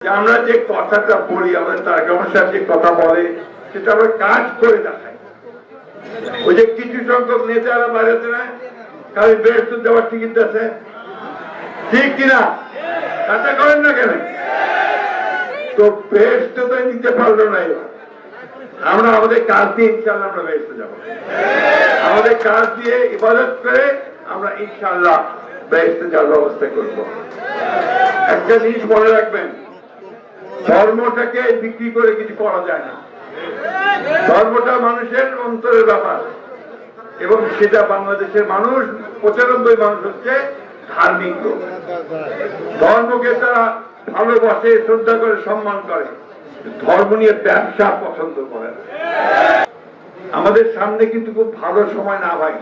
আমরা যে কথাটা বলি, আমাদের তারেক রহমান সাহেব যে কথা বলে সেটা আমরা কাজ করে দেখাই। ওই যে কিছু সংখ্যক নেতারা বাইরেতে না খালি বেরস্ত দেওয়ার টিকিট আছে, ঠিক কিনা? কাজটা করেন না কেন? তো বেরস্ত তো নিতে পারলো না। আমরা আমাদের কাজ দিয়ে ইনশাল্লাহ আমরা বেরস্ত যাবো। আমাদের কাজ দিয়ে ইবাদত করে আমরা ইনশাল্লাহ বেরস্ত যাওয়ার ব্যবস্থা করবো। একটা জিনিস মনে রাখবেন, ধর্মটাকে বিক্রি করে কিছু করা যায় না। ধর্মটা মানুষের অন্তরের ব্যাপার, এবং সেটা বাংলাদেশের মানুষ 95% মানুষ হচ্ছে ধার্মিক লোক। ধর্মকে তারা ভালোবাসে, শ্রদ্ধা করে, সম্মান করে, ধর্ম নিয়ে ব্যবসা পছন্দ করে। আমাদের সামনে কিন্তু খুব ভালো সময় না ভাই,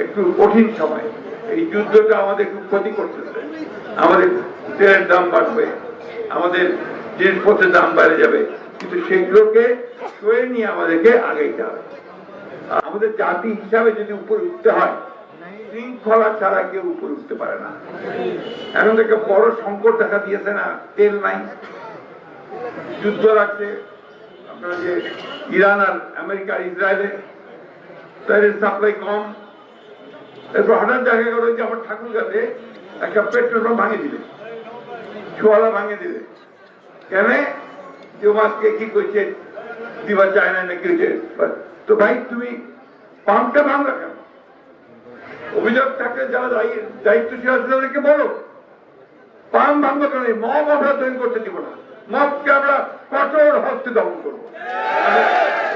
একটু কঠিন সময়। এই যুদ্ধটা আমাদের খুব ক্ষতি করতেছে। আমাদের তেলের দাম বাড়বে, আমাদের জিনিসপত্রের দাম বেড়ে যাবে, কিন্তু সেগুলোকে সয়ে নিয়ে আমাদেরকে আগাইতে হবে। আমাদের জাতি হিসাবে যদি উপরে উঠতে হয়, শৃঙ্খলা ছাড়া কেউ উপরে উঠতে পারে না। এখন থেকে বড় সংকট দেখা দিয়েছে না, তেল নাই, যুদ্ধ লাগছে। আপনারা যে ইরান আর আমেরিকা ইসরায়েলে তেলের সাপ্লাই কম, এরপর হঠাৎ দেখা গেল যে আমার ঠাকুর গাছে একটা পেট্রোল পাম্প ভাঙে দিলে, ছোয়ালা ভাঙে দিলে। কেন? যে মাছকে কি করছে দিবা চায় না নাকি? তো ভাই তুমি পাম্পটা ভাঙলা কেন? অভিযোগ থাকলে যারা দায়িত্বশীল আছে তাদেরকে বলো, পাম্প ভাঙবো কেন? মব আমরা তৈরি করতে দিব না, মবকে আমরা কঠোর হস্তে দমন করবো।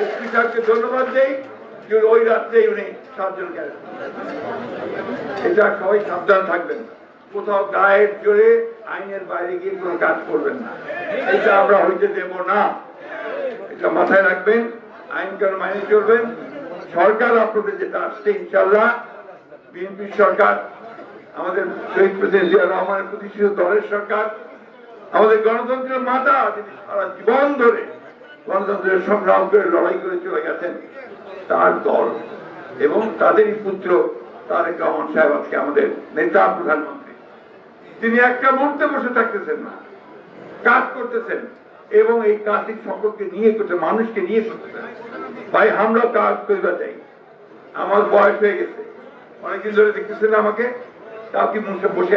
এসপি সাহেবকে ধন্যবাদ দেই যে ওই রাত্রে উনি 7 জন গেলেন। এটা সবাই সাবধান থাকবেন, কোথাও গায়ের জোরে আইনের বাইরে গিয়ে কোনো কাজ করবেন না, এটা আমরা হইতে দেব না। এটা মাথায় রাখবেন, আইন কানুন মাইনে চলবেন। সরকার আপনাদের যেটা আসছে ইনশাল্লাহ বিএনপি সরকার, আমাদের শহীদ প্রেসিডেন্ট জিয়া রহমানের প্রতিষ্ঠিত দলের সরকার, আমাদের গণতন্ত্রের মাতা, যিনি সারা জীবন ধরে গণতন্ত্রের সংগ্রাম করে লড়াই করে চলে গেছেন, তার দল এবং তাদেরই পুত্র তারেক রহমান সাহেব আজকে আমাদের নেতা, প্রধানমন্ত্রী। তিনি একটা মুহূর্তে বসে থাকতেছেন না, কাজ করতেছেন, এবং এই কাজটি সকলকে নিয়ে করতে, মানুষকে নিয়ে করতেছেন। ভাই আমরা কাজ করতে চাই। আমার বয়স হয়ে গেছে, অনেকদিন ধরে দেখতেছেন আমাকে, তাও কি মুখে বসে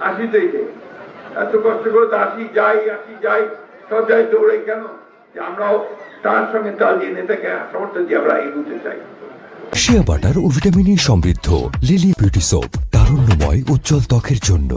আসি তো এই যে এত কষ্ট করে তো আসি যাই সব যাই দৌড়াই কেন? যে আমরাও তার সঙ্গে তাল দিয়ে নেতাকে সমর্থন দিয়ে আমরা এগোতে চাই। শিয়া বাটার ও ভিটামিন ই সমৃদ্ধ লিলি বিউটি সোপ, তারুণ্যময় উজ্জ্বল ত্বকের জন্য।